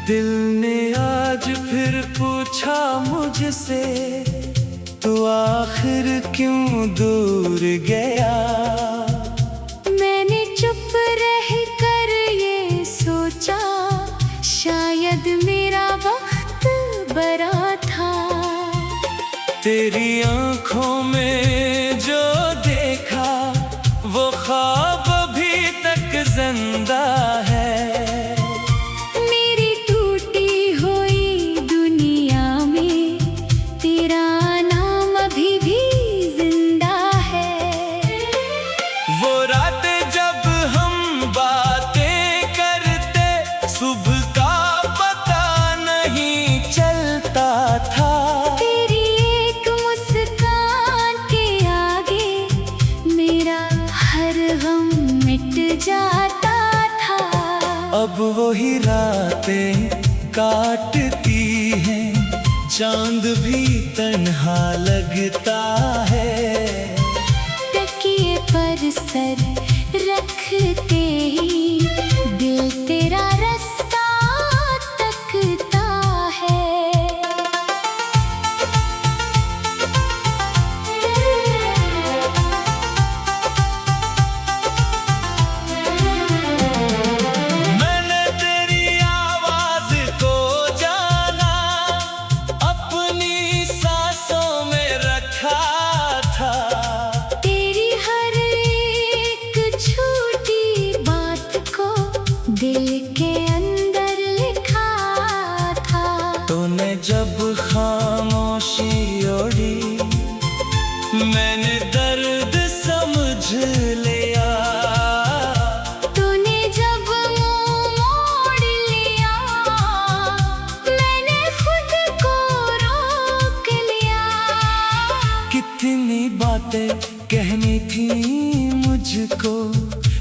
दिल ने आज फिर पूछा मुझसे, तू आखिर क्यों दूर गया। मैंने चुप रह कर ये सोचा, शायद मेरा वक्त बरा था। तेरी आंखों में जो देखा वो ख्वाब अभी तक जिंदा है। सुबह का पता नहीं चलता था। तेरी एक मुस्कान के आगे मेरा हर गम मिट जाता था। अब वही रातें काटती हैं, चांद भी तन्हा लगता है। तकिए पर सर रखते ही दिल तेरा रास्ता तकता है। मैंने तेरी आवाज को जाना, अपनी सांसों में रखा था। तेरी हर एक छोटी बात को दिल के अंदर लिखा था। तूने जब खामोशी ओढ़ी, मैंने दर्द समझ लिया। तूने जब मुंह मोड़ लिया, मैंने खुद को रोक लिया। कितनी बातें कहनी थी मुझको,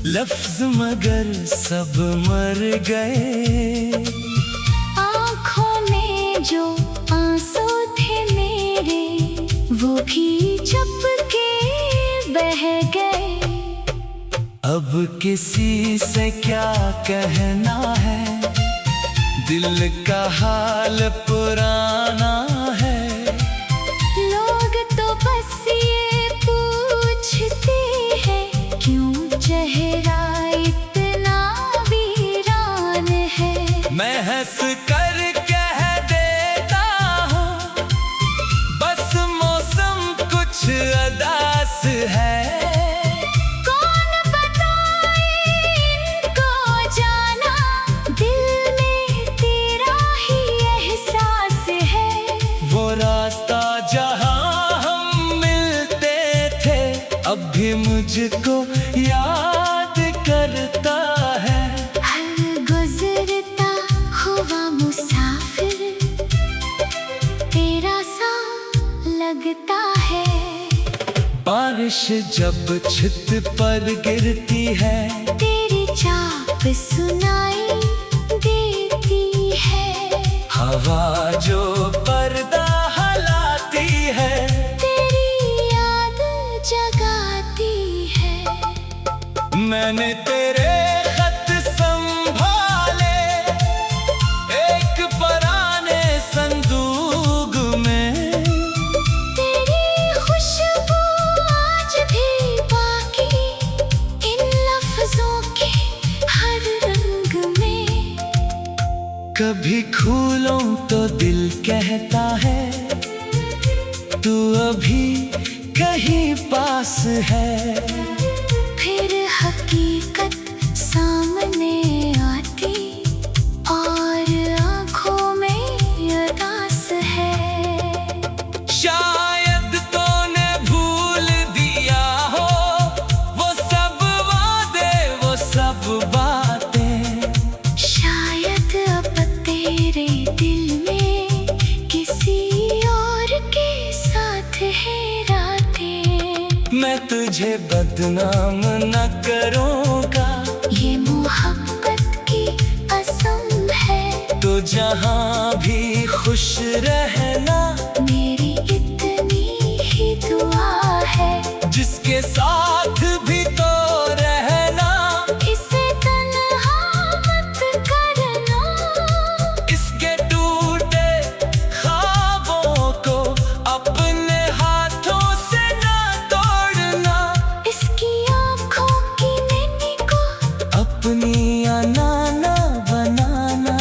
लफ्ज मगर सब मर गए। आँखों में जो आंसू थे मेरे, वो भी चुपके बह गए। अब किसी से क्या कहना है, दिल का हाल पुराना है। लोग तो बस ये पूछते हैं, क्यों चेहरा इतना वीरान है। मैं हंस कर कह देता हूँ, बस मौसम कुछ अदास है। कौन बताए इनको जाना, दिल में तेरा ही एहसास है। वो रास्ता जहाँ हम मिलते थे, अब भी मुझको याद करता है। हर गुजरता हुआ मुसाफिर तेरा सा लगता है। बारिश जब छत पर गिरती है, तेरी चाप सुनाई देती है। हवा जो पर्दा हलाती है, तेरी याद जगाती है। मैंने तेरे खत संभाले एक पुराने संदूक में। तेरी खुशबू आज भी बाकी इन लफ्जों के हर रंग में। कभी खोलूं तो दिल कहता है, तू अभी कहीं पास है। फिर हकीकत सामने आती और आँखों में उदास है। शायद तूने भूल दिया हो वो सब वादे, वो सब बातें। शायद अब तेरे दिल में किसी और के साथ है। मैं तुझे बदनाम न करूँगा। ये मोहब्बत की कसम है। तो जहाँ भी खुश रहना, मेरी इतनी ही दुआ है। जिसके साथ भी तो रहना, इसे तन्हा मत करना। इसके टूटे ख्वाबों को अपने हाथों से ना तोड़ना। इसकी आँखों की नैनी को अपनी अनाना बनाना।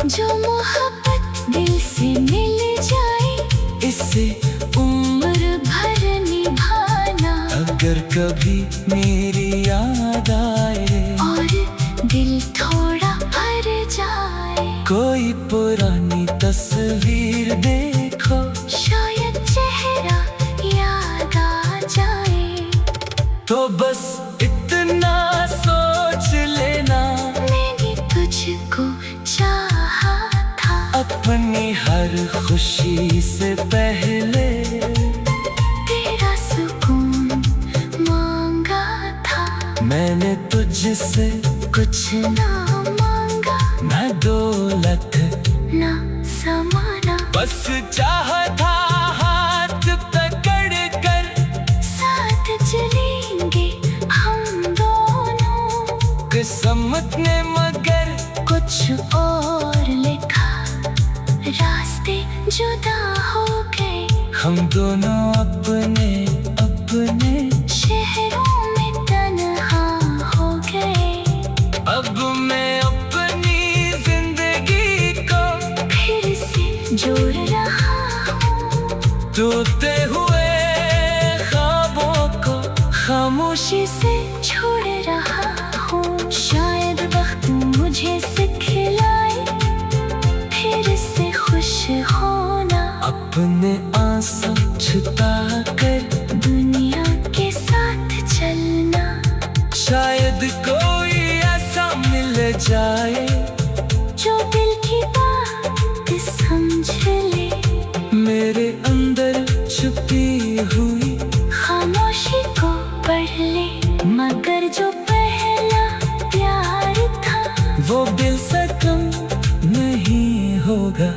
जो मोहब्बत दिल से मिल जाए, इसे उम्र भर निभाना। अगर कभी मेरी याद आए और दिल थोड़ा भर जाए, कोई पुरानी तस्वीर देखो, शायद चेहरा याद आ जाए। तो बस इतना सोच लेना, मैंने तुझको चाहा था। अपनी हर खुशी से पहले तेरा सुकून मांगा था। मैंने तुझसे कुछ ना मांगा, न दौलत ना समाना। बस चाहता हाथ पकड़ कर साथ चलेंगे हम दोनों। किस्मत ने मगर कुछ और लिखा, रास्ते जुदा हो गए। हम दोनों अपने अपने शहरों में तन्हा हो गए। अब मैं अपनी जिंदगी को फिर से जोड़ रहा हूँ। टूटते हुए ख्वाबों को खामोशी से छोड़ रहा हूँ। शायद वक्त मुझे सिखलाए फिर से खुश होना। अपने आंसू छुपा कर दुनिया के साथ चलना। शायद कोई ऐसा मिल जाए, जो दिल की बात समझ ले। मेरे अंदर छुपी हुई खामोशी को पढ़ ले। मगर जो पहला प्यार था, वो दिल से कम नहीं होगा।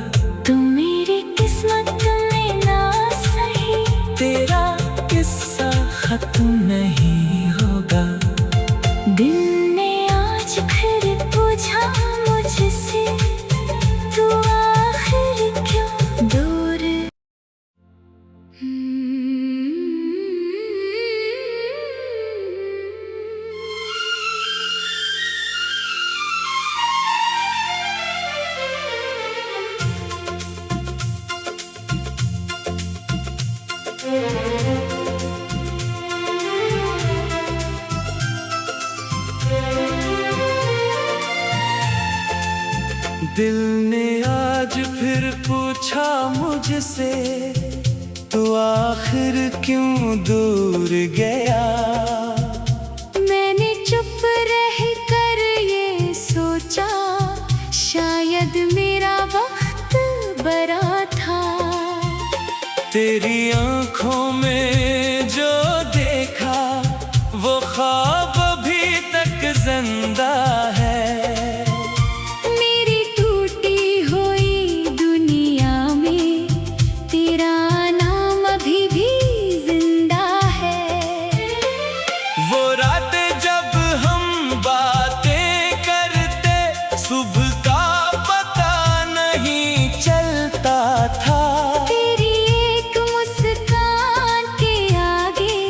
तू मेरी किस्मत में ना सही। तेरा किस्सा खत्म नहीं होगा। दिल ने आज फिर पूछा मुझसे, तू आखिर क्यों दूर। दिल ने आज फिर पूछा मुझसे, तू आखिर क्यों दूर गया। मैंने चुप रह कर ये सोचा, शायद मेरा वक्त बरा था। तेरी आंखों में जो देखा, वो ख्वाब अभी तक जिंदा है। मेरी टूटी हुई दुनिया में तेरा नाम अभी भी जिंदा है। वो रात जब हम बातें करते, सुबह का पता नहीं चलता था। तेरी एक मुस्कान के आगे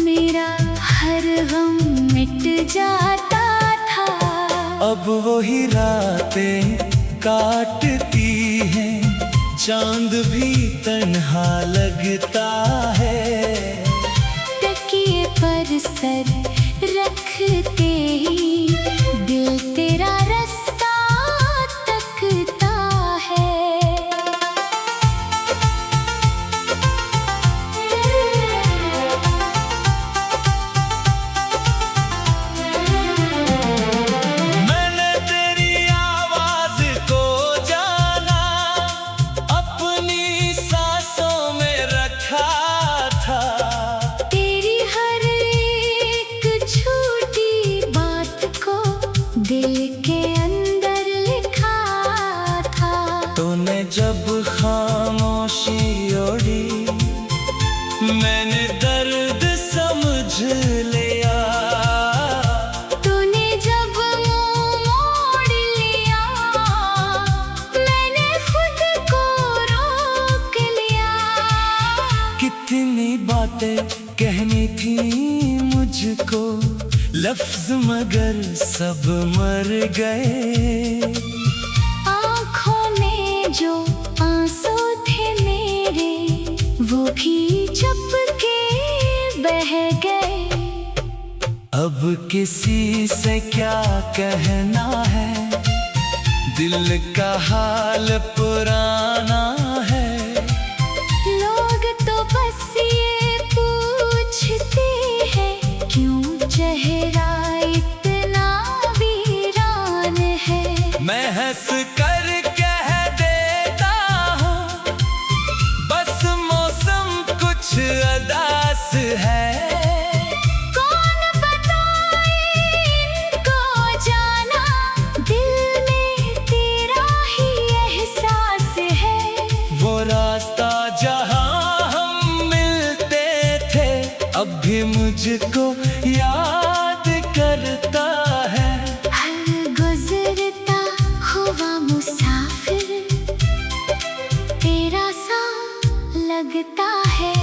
मेरा हर गम मिट जाता था। अब वही रातें काटती हैं, चांद भी तन्हा लगता है। तकिए पर सर रखते ही दिल तेरा रास्ता तकता है। मैंने तेरी आवाज को जाना, अपनी सांसों में रखा था। तेरी खामोशी ओढ़ी, मैंने दर्द समझ लिया। तूने जब मुंह मोड़ लिया, मैंने खुद को रोक लिया। कितनी बातें कहनी थी मुझको, लफ्ज मगर सब मर गए। आँखों में जो आंसू थे मेरे, वो भी चुपके बह गए। अब किसी से क्या कहना है, दिल का हाल पुराना है। लोग तो बस ये पूछते हैं, क्यों चेहरा इतना वीरान है। मैं हंस कर कह देता हूँ, बस मौसम कुछ अदास है। कौन बताए इनको जाना, दिल में तेरा ही एहसास है। वो रास्ता जहाँ हम मिलते थे, अब भी मुझको याद करता है। हर गुजरता हुआ मुसाफिर तेरा सा लगता है।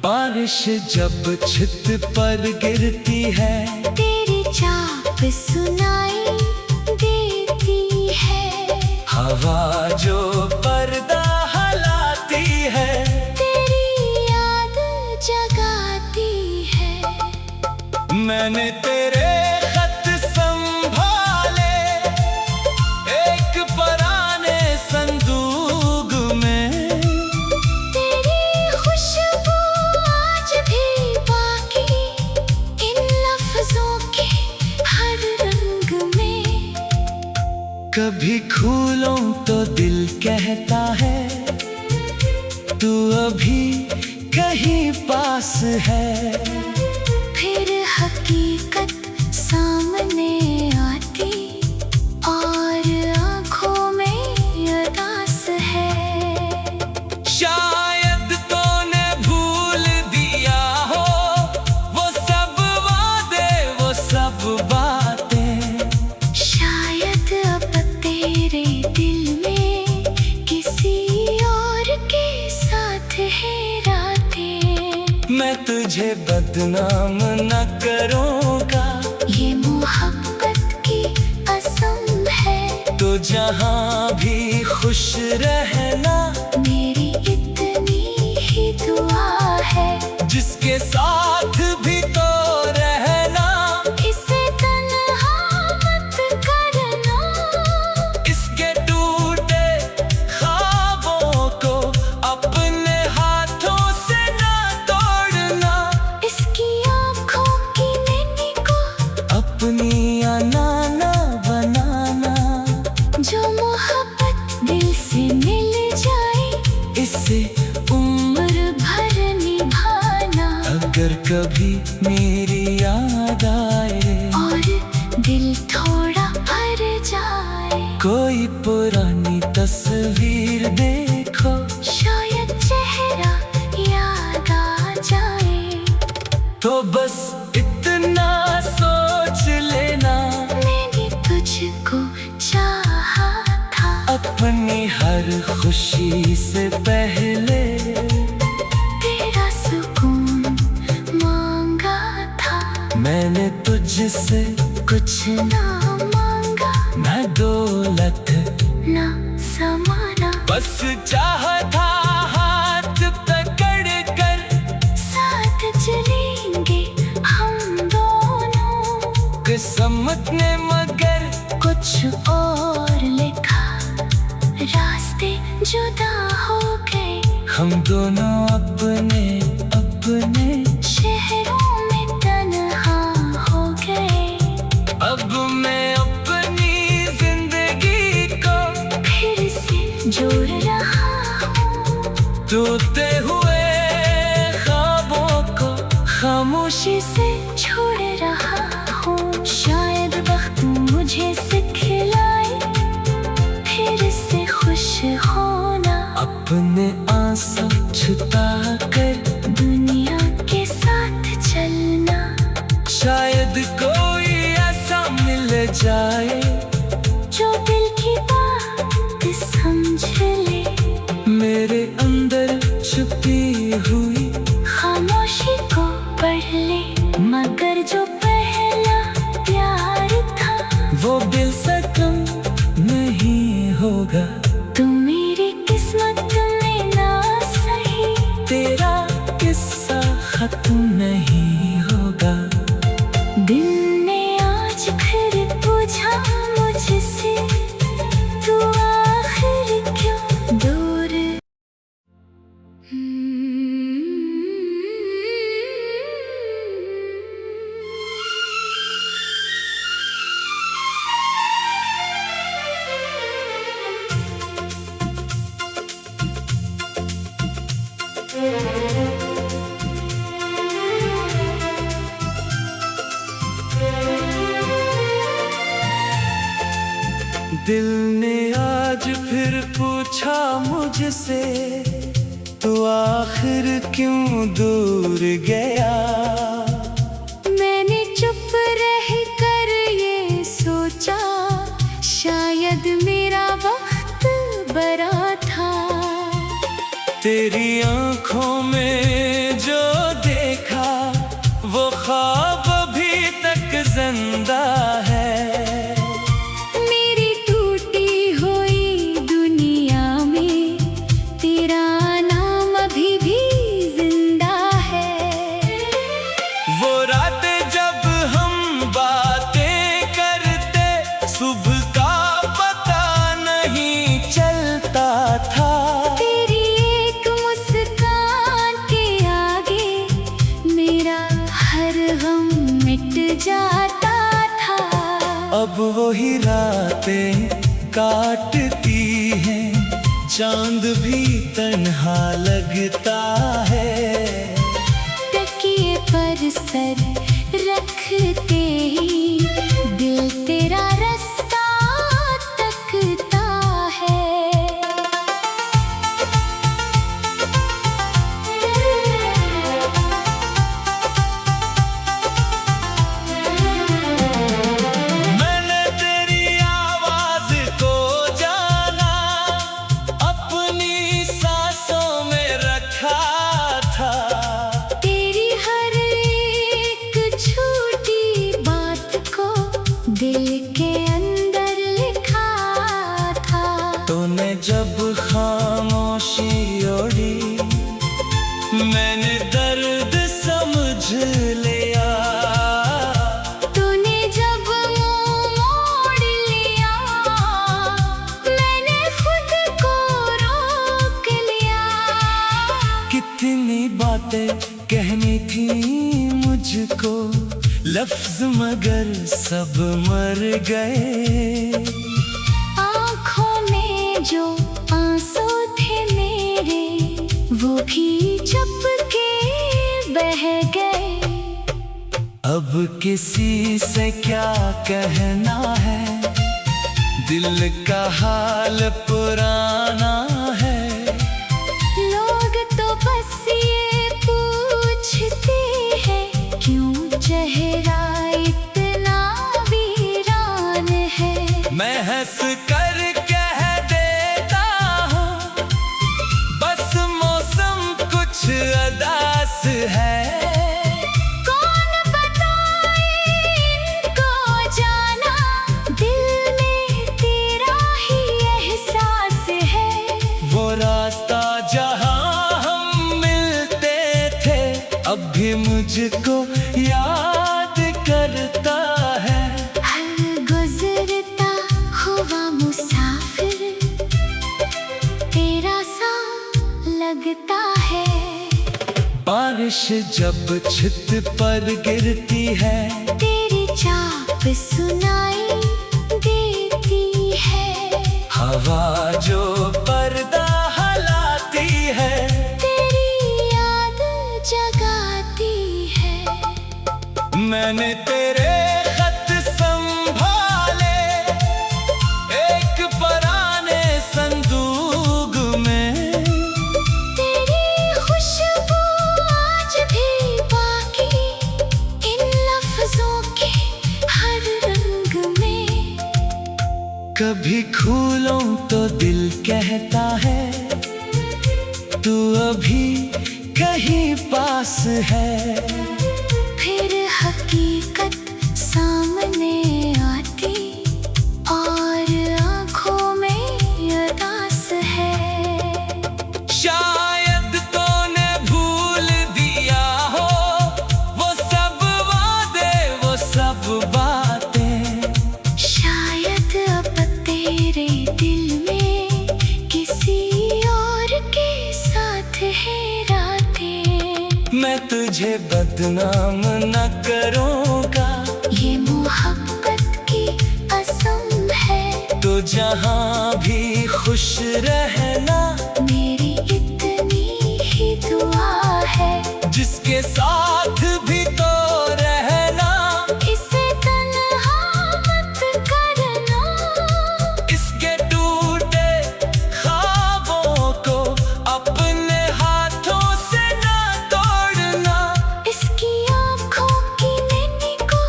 बारिश जब छत पर गिरती है, तेरी चाप सुनाई देती है। हवा जो पर्दा हलाती है, तेरी याद जगाती है। मैंने तेरे खत संभाले एक पुराने संदूक में। तेरी खुशबू आज भी बाकी, इन लफ्जों के हर रंग में। कभी खोलूं तो दिल कहता है, तू अभी कहीं पास है। फिर हकीकत सामने आती, और आँखों में अदास है। शायद तूने भूल दिया हो, वो सब वादे, वो सब बातें। शायद अब तेरे दिल में किसी और के साथ है रातें। मैं तुझे बदनाम न करूँगा, ये मोहब्बत की कसम है। तो जहाँ भी खुश रहना, मेरी इतनी ही दुआ है। जिसके साथ भी तो रहना, इसे तन्हा मत करना। इसके टूटे ख्वाबों को अपने हाथों से ना तोड़ना। इसकी आँखों की नैनी को अपनी अनाना बनाना। जो मोहब्बत दिल से मिल जाए, इससे उम्र भर निभाना। अगर कभी मेरी याद आए, और दिल थोड़ा भर जाए, कोई पुरानी तस्वीर देखो, शायद चेहरा याद आ जाए। तो बस इतना सोच लेना, मैंने तुझको चाहा था। अपनी हर खुशी से पहले तेरा सुकून मांगा था। मैंने तुझसे कुछ ना मांगा, न दौलत ना समाना। बस चाहता हाथ पकड़ कर, साथ चलेंगे हम दोनों। किस्मत ने मगर कुछ और लिखा, रास्ते जुदा हो गए। हम दोनों अपने अपने शहरों में तन्हा हो गए। अब मैं अपनी जिंदगी को फिर से जोड़ रहा हूँ, टूटे हुए ख्वाबों को खामोशी से छोड़ रहा हूँ। शायद वक्त मुझे सिखलाए फिर से खुश होना। अपने सा छुपा कर दुनिया के साथ चलना। शायद कोई ऐसा मिल जाए जो दिल की बात समझ ले, मेरे अंदर छुपी हुई खामोशी को पढ़ ले। मगर जो पहला प्यार था वो दिल से कम नहीं होगा। तू मेरी किस्मत में ना सही, तेरा किस्सा खत्म नहीं होगा। दिल ने आज फिर पूछा मुझसे, तू आखिर क्यों दूर। दिल ने आज फिर पूछा मुझसे, तू आखिर क्यों दूर गया। मैंने चुप रह कर ये सोचा, शायद मेरा वक्त बड़ा था। तेरी आंखों में जो देखा वो ख्वाब अभी तक जिंदा है। मेरी टूटी हुई दुनिया में तेरा नाम अभी भी जिंदा है। वो रात जब हम बातें करते, सुबह का पता नहीं चलता था। तेरी एक मुस्कान के आगे मेरा हर गम मिट जाता था। अब वही रातें काटती हैं, चांद भी तन्हा लगता है। तकिए पर सर रखते ही दिल तेरा रास्ता तकता है। मैंने तेरी आवाज को जाना, अपनी सांसों में रखा था। तेरी हर एक छोटी बात को दिल के अंदर लिखा था। तूने जब खामोशी ओढ़ी, मैंने दर्द समझ लिया। तूने जब मुंह मोड़ लिया, मैंने खुद को रोक लिया। कितनी बातें कहनी थी मुझको, लफ्ज मगर सब मर गए। आँखों में जो आंसू थे मेरे, वो भी चुपके बह गए। अब किसी से क्या कहना है, दिल का हाल पुराना है। लोग तो बस ये पूछते हैं, क्यों चेहरा इतना वीरान है। मैं हंस कर कह देता हूँ, बस मौसम कुछ अदास है। कौन बताए इनको जाना, दिल में तेरा ही एहसास है। वो रास्ता जहाँ हम मिलते थे, अब भी मुझको याद करता है। हर गुजरता हुआ मुसाफिर तेरा सा लगता है। बारिश जब छत पर गिरती है, तेरी चाप सुनाई देती है। हवा जो पर्दा हलाती है, तेरी याद जगाती है। मैंने तेरे खत संभाले एक पुराने संदूक में। अभी कहीं पास है। फिर हकीकत सामने आती और आंखों में अरदास है। शायद तूने भूल दिया हो वो सब वादे, वो सब बातें। शायद अब तेरे दिल में किसी और के साथ है रातें। मैं तुझे बदनाम न करूँगा, ये मोहब्बत की कसम है। तो जहाँ भी खुश रहना मेरी इतनी ही दुआ है। जिसके साथ भी तो रहना, इसे तन्हा मत करना। इसके टूटे ख्वाबों को अपने हाथों से ना तोड़ना। इसकी आँखों की नैनी को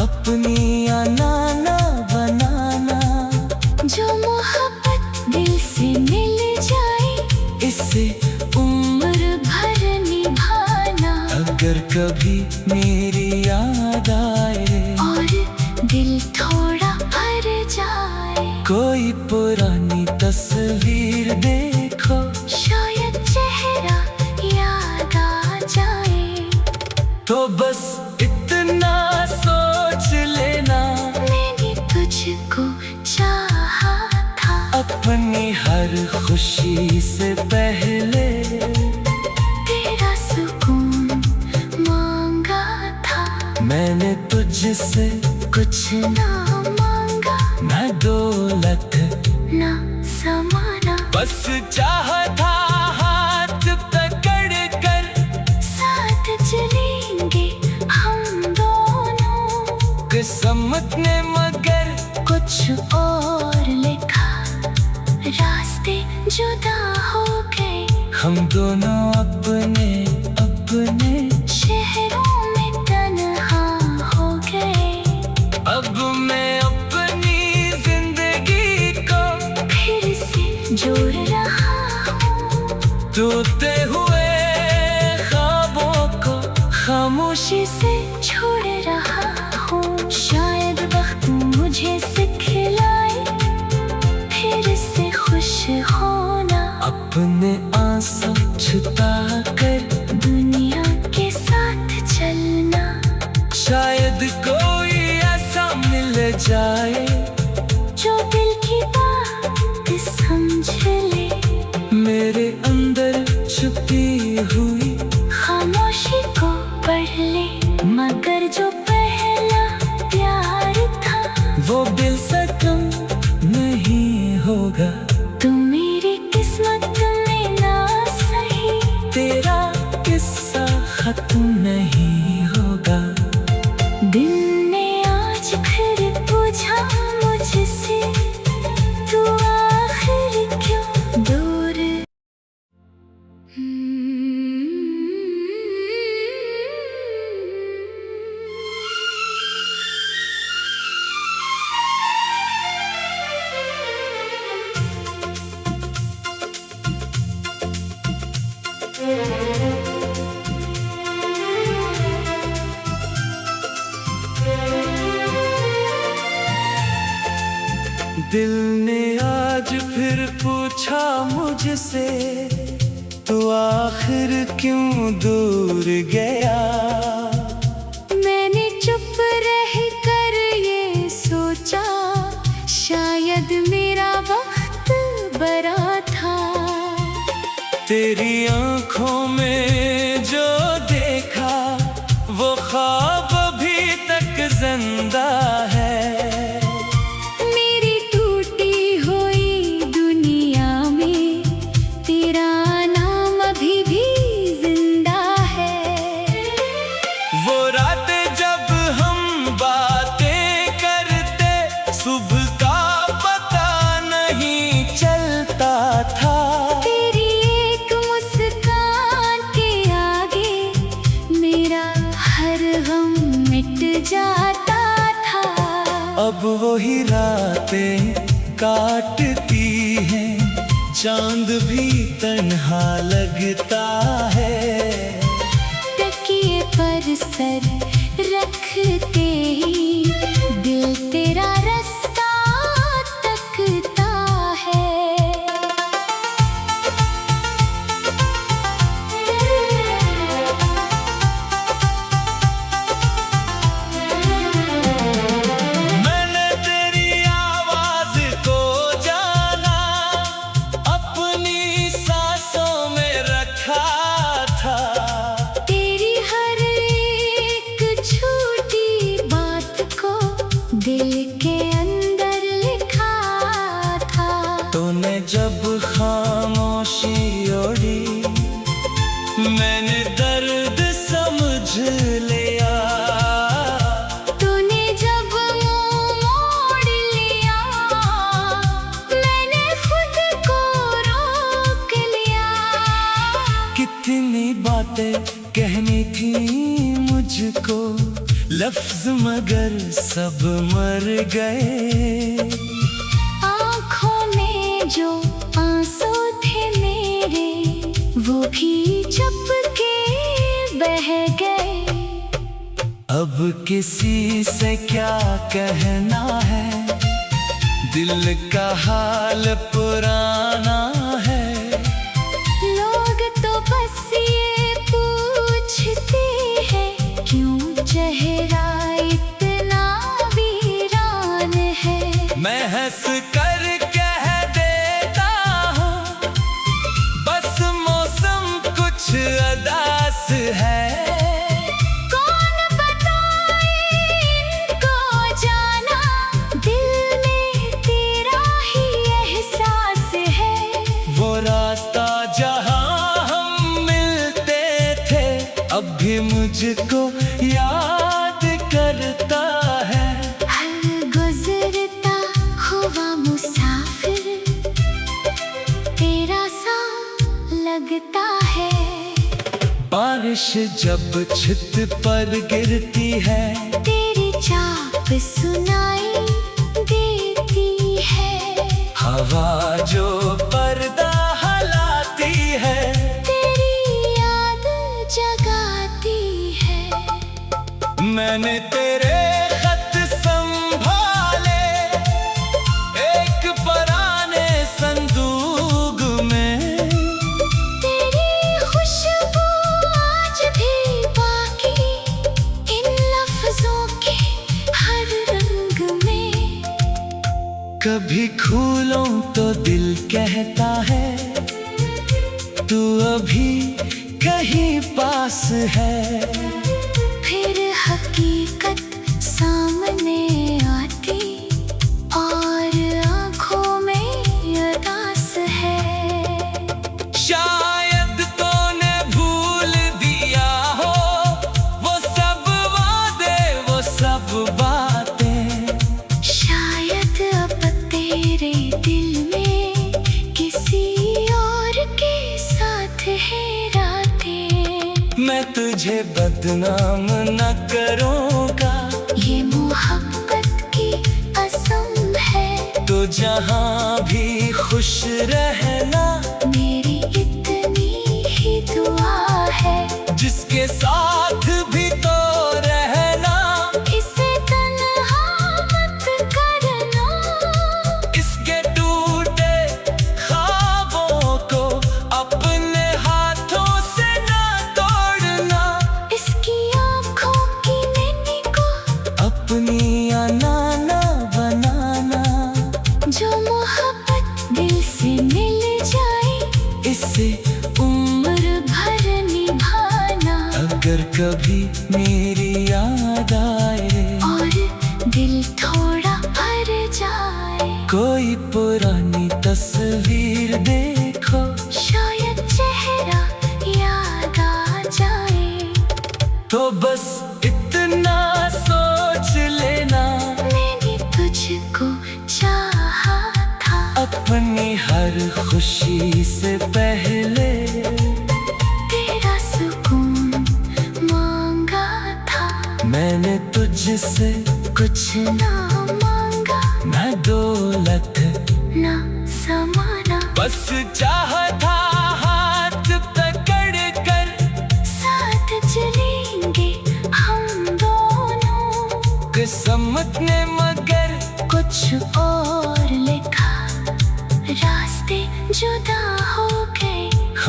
अपनी अनाना बनाना। जो मोहब्बत दिल से मिल जाए इससे उम्र भर निभाना। अगर कभी मेरी याद आए और दिल थोड़ा भर जाए, कोई पुरानी तस्वीर देखो, शायद चेहरा याद आ जाए। तो बस इतना सोच लेना, मैंने तुझको चाहा था। अपनी हर खुशी से पहले तेरा सुकून मांगा था। मैंने तुझसे कुछ ना मांगा, न दौलत ना समाना। बस चाहता हाथ पकड़ कर साथ चलेंगे हम दोनों। किस्मत ने मगर कुछ और लिखा, रास्ते जुदा हो गए। हम दोनों अपने अपने शहरों में तन्हा हो गए। अब मैं अपनी जिंदगी को फिर से जोड़ रहा हूँ, टूटे हुए ख्वाबों को खामोशी खुशी से छोड़ रहा हूँ। शायद वक्त मुझे सिखलाए फिर से खुश होना। अपने आंसू छुपा कर दुनिया के साथ चलना। शायद कोई ऐसा मिल जाए जो दिल की बात समझ ले, मेरे अंदर छुपी हुई खामोशी को पढ़ ले। मगर जो पहला प्यार था वो दिल से कम नहीं होगा। तू मेरी किस्मत में ना सही, तेरा किस्सा खत्म नहीं होगा। दिल ने आज फिर पूछा मुझसे, तू आखिर क्यों दूर। दिल ने आज फिर पूछा मुझसे, तू आखिर क्यों दूर गया। मैंने चुप रह कर ये सोचा, शायद मेरा वक्त बरा था। तेरी आंखों में जो देखा वो ख्वाब अभी तक जिंदा है। मेरी टूटी हुई दुनिया में तेरा नाम अभी भी जिंदा है। वो रातें जब हम बातें करते, सुबह का पता नहीं चलता था। तेरी एक मुस्कान के आगे मेरा हर गम मिट जाता था। अब वही रातें काटती हैं चांद भी तन्हा लगता है। तकिए पर सर रखते ही दिल तेरा रास्ता तकता है। मैंने तेरी आवाज को जाना, अपनी सांसों में रखा था। तेरी हर एक छोटी बात को दिल के अंदर लिखा था। तूने जब खामोशी ओढ़ी, मैंने दर्द समझ लिया। तूने जब मुंह मोड़ लिया, मैंने खुद को रोक लिया। कितनी बातें कहनी थी मुझको, लफ्ज मगर सब मर गए। आँखों में जो आंसू थे मेरे, वो भी चुपके बह गए। अब किसी से क्या कहना है, दिल का हाल पुराना है। लोग तो बस ये पूछते हैं, क्यों चेहरा इतना वीरान है। मैं हंस कर कह देता हूँ, बस मौसम कुछ अदास है। कौन बताए इनको जाना, दिल में तेरा ही एहसास है। वो रास्ता जहाँ हम मिलते थे, अब भी मुझको याद करता है। हर गुजरता हुआ मुसाफिर तेरा सा लगता है। बारिश जब छत पर गिरती है, तेरी चाप सुनाई देती है। हवा जो पर्दा हलाती है, तेरी याद जगाती है। मैंने तेरे खत संभाले एक पुराने संदूक में। तेरी खुशबू आज भी बाकी, इन लफ्जों के हर रंग में। कभी खोलूं तो दिल कहता है, तू अभी कहीं पास है। फिर हकीकत सामने आती, और आँखों में उदास है। शायद तूने भूल दिया हो वो सब वादे, वो सब बातें। शायद अब तेरे दिल में किसी और के साथ है रातें। मैं तुझे बदनाम न करूँगा, ये मोहब्बत की कसम है। तो जहाँ भी खुश रहना, मेरी इतनी ही दुआ है। जिसके साथ भी तो रहना, इसे तन्हा मत करना। इसके टूटे ख्वाबों को अपने हाथों से ना तोड़ना। इसकी आँखों की नैनी को अपनी अनाना बनाना। जो मोहब्बत दिल से मिल जाए, इससे उम्र भर निभाना। अगर कभी मेरी याद आए, और दिल थोड़ा भर जाए, कोई पुरानी तस्वीर देखो, शायद चेहरा याद आ जाए। तो बस इतना सोच लेना, मैंने तुझको चाहा था। अपनी हर खुशी से पहले तेरा सुकून मांगा था। मैंने तुझसे कुछ ना मांगा, न दौलत ना समाना। बस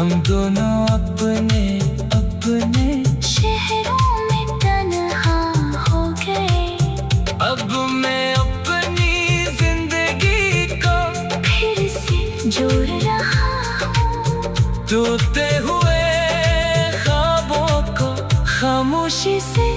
हम दोनों अपने अपने शहरों में तन्हा हो गए। अब मैं अपनी जिंदगी को फिर से जोड़ रहा हूँ टूटते हुए ख्वाबों को खामोशी से